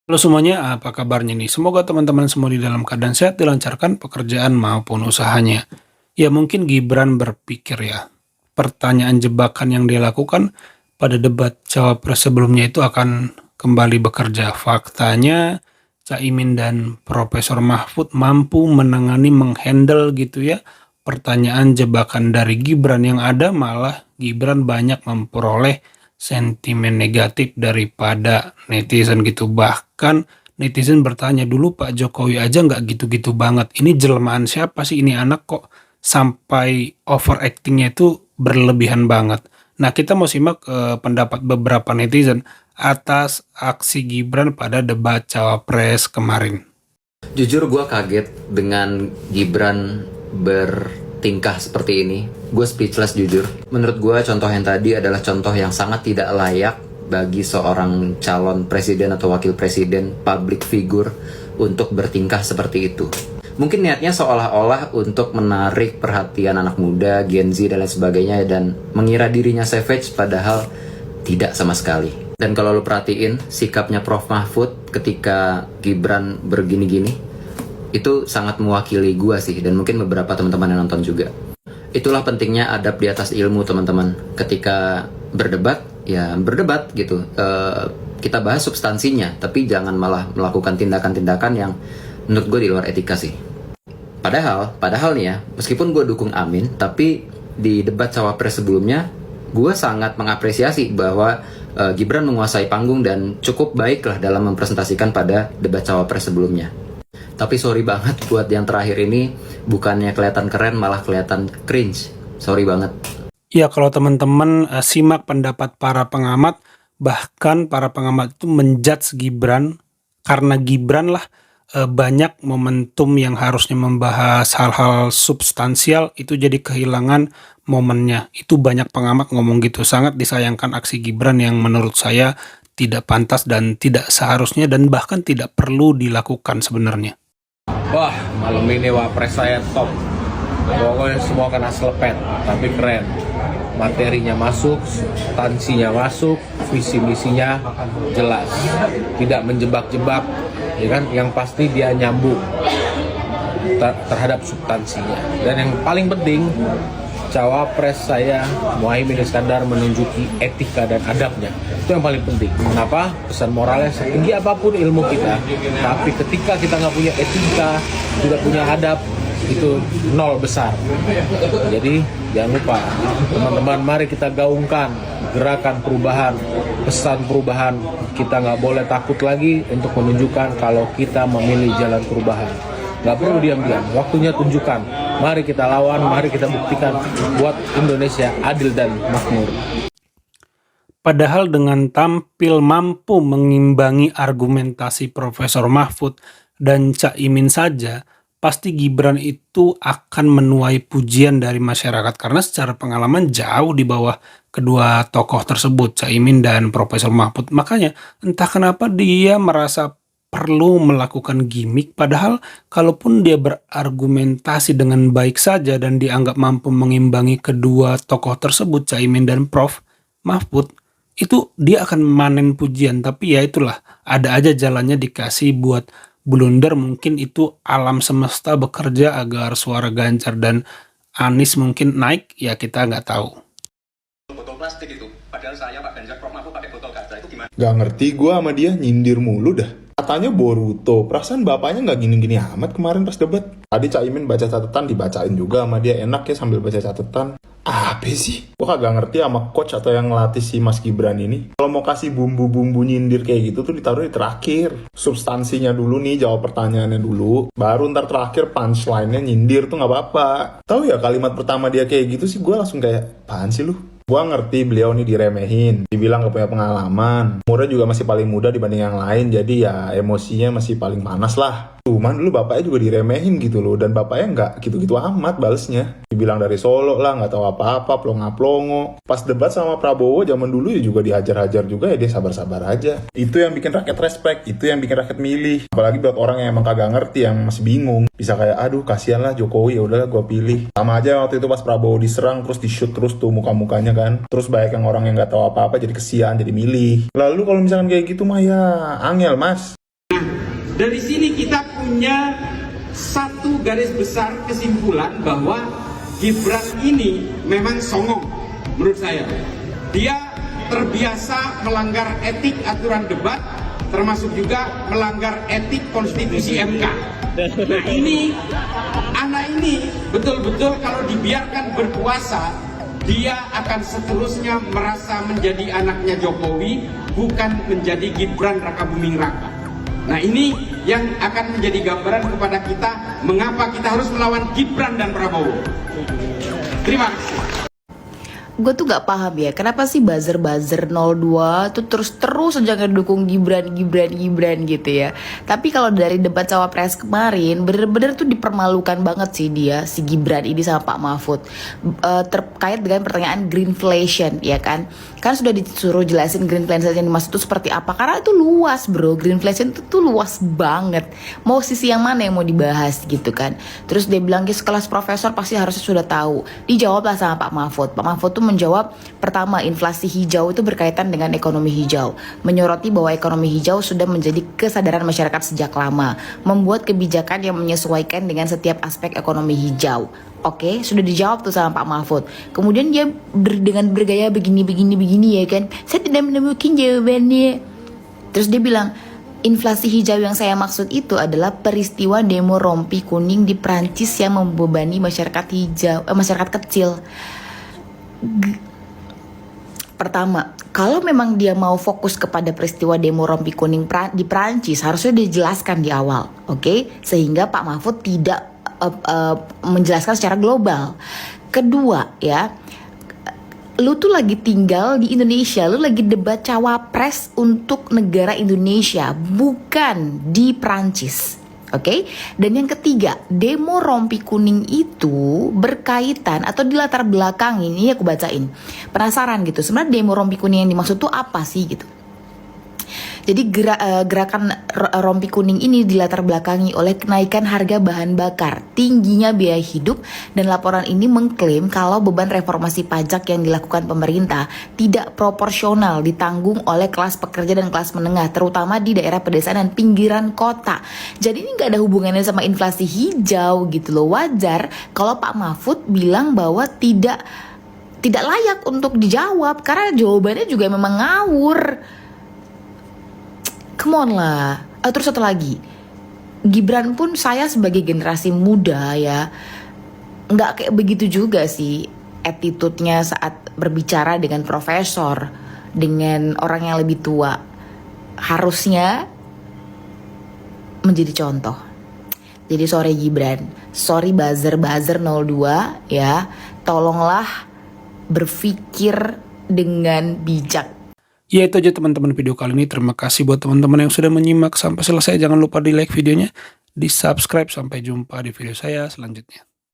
Halo semuanya, apa kabarnya nih? Semoga teman-teman semua di dalam keadaan sehat, dilancarkan pekerjaan maupun usahanya. Ya mungkin Gibran berpikir ya, pertanyaan jebakan yang dia lakukan pada debat cawapres sebelumnya itu akan kembali bekerja. Faktanya, Caimin dan Profesor Mahfud mampu menangani, menghandle gitu ya, pertanyaan jebakan dari Gibran. Yang ada malah Gibran banyak memperoleh sentimen negatif daripada netizen gitu. Bahkan netizen bertanya, dulu Pak Jokowi aja nggak gitu-gitu banget. Ini jelmaan siapa sih ini anak kok sampai overactingnya itu berlebihan banget. Nah, kita mau simak pendapat beberapa netizen atas aksi Gibran pada debat cawapres kemarin. Jujur gue kaget dengan Gibran bertingkah seperti ini. Gue speechless jujur. Menurut gue contoh yang tadi adalah contoh yang sangat tidak layak bagi seorang calon presiden atau wakil presiden, public figure, untuk bertingkah seperti itu. Mungkin niatnya seolah-olah untuk menarik perhatian anak muda, Gen Z dan lain sebagainya, dan mengira dirinya savage padahal tidak sama sekali. Dan kalau lo perhatiin sikapnya Prof Mahfud ketika Gibran bergini-gini, itu sangat mewakili gua sih, dan mungkin beberapa teman-teman yang nonton juga. Itulah pentingnya adab di atas ilmu, teman-teman. Ketika berdebat, ya berdebat gitu. Kita bahas substansinya, tapi jangan malah melakukan tindakan-tindakan yang menurut gue di luar etika sih. Padahal nih ya, meskipun gue dukung Amin, tapi di debat cawapres sebelumnya, gue sangat mengapresiasi bahwa Gibran menguasai panggung dan cukup baik lah dalam mempresentasikan pada debat cawapres sebelumnya. Tapi sorry banget buat yang terakhir ini, bukannya kelihatan keren malah kelihatan cringe. Sorry banget. Ya, kalau teman-teman simak pendapat para pengamat, bahkan para pengamat itu menjudge Gibran karena Gibran lah banyak momentum yang harusnya membahas hal-hal substansial itu jadi kehilangan momennya. Itu banyak pengamat ngomong gitu. Sangat disayangkan aksi Gibran yang menurut saya tidak pantas dan tidak seharusnya dan bahkan tidak perlu dilakukan sebenarnya. Wah, malam ini wapres saya top. Pokoknya semua kena selepet, tapi keren. Materinya masuk, substansinya masuk, visi misinya jelas. Tidak menjebak-jebak, ya kan? Yang pasti dia nyambung terhadap substansinya. Dan yang paling penting, cawapres saya Muhaimin Iskandar menunjuki etika dan adabnya. Itu yang paling penting. Kenapa? Pesan moralnya setinggi apapun ilmu kita, tapi ketika kita nggak punya etika, tidak punya adab, itu nol besar. Jadi jangan lupa teman-teman, mari kita gaungkan gerakan perubahan, pesan perubahan. Kita nggak boleh takut lagi untuk menunjukkan kalau kita memilih jalan perubahan. Nggak perlu diam-diam, waktunya tunjukkan. Mari kita lawan, mari kita buktikan buat Indonesia adil dan makmur. Padahal dengan tampil mampu mengimbangi argumentasi Profesor Mahfud dan Caimin saja, pasti Gibran itu akan menuai pujian dari masyarakat karena secara pengalaman jauh di bawah kedua tokoh tersebut, Caimin dan Profesor Mahfud. Makanya entah kenapa dia merasa perlu melakukan gimmick, padahal kalaupun dia berargumentasi dengan baik saja dan dianggap mampu mengimbangi kedua tokoh tersebut, Caimin dan Prof Mahfud, itu dia akan manen pujian. Tapi ya itulah, ada aja jalannya dikasih buat blunder. Mungkin itu alam semesta bekerja agar suara Ganjar dan Anies mungkin naik, ya kita nggak tahu. Botol plastik itu, padahal saya Pak Ganjar, Prof Mahfud pakai botol kaca, itu gimana? Gak ngerti gue sama dia, nyindir mulu dah. Katanya Boruto, perasaan bapaknya gak gini-gini amat kemarin pas debat. Tadi Caimin baca catatan, dibacain juga sama dia, enak ya sambil baca catatan. Apa sih? Gue kagak ngerti sama coach atau yang ngelatih si Mas Gibran ini. Kalau mau kasih bumbu-bumbu nyindir kayak gitu tuh ditaruh di terakhir. Substansinya dulu nih, jawab pertanyaannya dulu. Baru ntar terakhir punchline-nya nyindir tuh gak apa-apa. Tahu ya kalimat pertama dia kayak gitu sih gue langsung kayak, apaan sih lu? Gua ngerti beliau nih diremehin, dibilang gak punya pengalaman. Umurnya juga masih paling muda dibanding yang lain, jadi ya emosinya masih paling panas lah. Cuman dulu bapaknya juga diremehin gitu loh, dan bapaknya nggak gitu-gitu amat balesnya. Dibilang dari Solo lah, nggak tahu apa-apa, plonga-plongo. Pas debat sama Prabowo zaman dulu ya juga dihajar-hajar juga, ya dia sabar-sabar aja. Itu yang bikin rakyat respect, itu yang bikin rakyat milih. Apalagi buat orang yang emang kagak ngerti, yang masih bingung. Bisa kayak, aduh kasihan lah Jokowi, ya udahlah gue pilih. Sama aja waktu itu pas Prabowo diserang, terus di-shoot terus tuh muka-mukanya kan. Terus banyak yang orang yang nggak tahu apa-apa jadi kesian, jadi milih. Lalu kalau misalkan kayak gitu mah ya angel mas. dari sini kita punya satu garis besar kesimpulan bahwa Gibran ini memang songong menurut saya. Dia terbiasa melanggar etik aturan debat, termasuk juga melanggar etik konstitusi MK. Nah ini, anak ini betul-betul kalau dibiarkan berkuasa, dia akan seterusnya merasa menjadi anaknya Jokowi, bukan menjadi Gibran Rakabuming Raka. Nah ini yang akan menjadi gambaran kepada kita mengapa kita harus melawan Gibran dan Prabowo. Terima kasih. Gue tuh gak paham ya, kenapa sih buzzer-buzzer 02 tuh terus aja ngedukung Gibran gitu ya. Tapi kalau dari debat cawapres kemarin, bener-bener tuh dipermalukan banget sih dia, si Gibran ini sama Pak Mahfud, terkait dengan pertanyaan greenflation ya kan. Kan sudah disuruh jelasin greenflation yang dimaksud itu seperti apa, karena itu luas bro, greenflation itu tuh luas banget. Mau sisi yang mana yang mau dibahas gitu kan. Terus dia bilang, sekelas profesor pasti harusnya sudah tahu. Dijawablah sama Pak Mahfud. Pak Mahfud tuh menjawab, pertama, inflasi hijau itu berkaitan dengan ekonomi hijau, menyoroti bahwa ekonomi hijau sudah menjadi kesadaran masyarakat sejak lama, membuat kebijakan yang menyesuaikan dengan setiap aspek ekonomi hijau. Oke, sudah dijawab tuh sama Pak Mahfud. Kemudian dia dengan bergaya begini ya kan, saya tidak menemukan jawabannya. Terus dia bilang, inflasi hijau yang saya maksud itu adalah peristiwa demo rompi kuning di Prancis yang membebani masyarakat kecil. Pertama, kalau memang dia mau fokus kepada peristiwa demo rompi kuning di Prancis, harusnya dijelaskan di awal, oke? Sehingga Pak Mahfud tidak menjelaskan secara global. Kedua, ya, lu tuh lagi tinggal di Indonesia, lu lagi debat cawapres untuk negara Indonesia, bukan di Prancis. Oke, dan yang ketiga, demo rompi kuning itu berkaitan atau di latar belakang ini aku bacain. Penasaran gitu, sebenarnya demo rompi kuning yang dimaksud tuh apa sih gitu. Jadi gerakan rompi kuning ini dilatar belakangi oleh kenaikan harga bahan bakar, tingginya biaya hidup, dan laporan ini mengklaim kalau beban reformasi pajak yang dilakukan pemerintah tidak proporsional ditanggung oleh kelas pekerja dan kelas menengah, terutama di daerah pedesaan dan pinggiran kota. Jadi ini gak ada hubungannya sama inflasi hijau gitu loh. Wajar kalau Pak Mahfud bilang bahwa tidak layak untuk dijawab karena jawabannya juga memang ngawur. Come on lah. Terus satu lagi, Gibran pun saya sebagai generasi muda ya, nggak kayak begitu juga sih attitude-nya saat berbicara dengan profesor, dengan orang yang lebih tua. Harusnya menjadi contoh. Jadi sorry Gibran, sorry buzzer 02 ya, tolonglah berpikir dengan bijak. Ya itu aja teman-teman video kali ini. Terima kasih buat teman-teman yang sudah menyimak sampai selesai. Jangan lupa di like videonya, di subscribe. Sampai jumpa di video saya selanjutnya.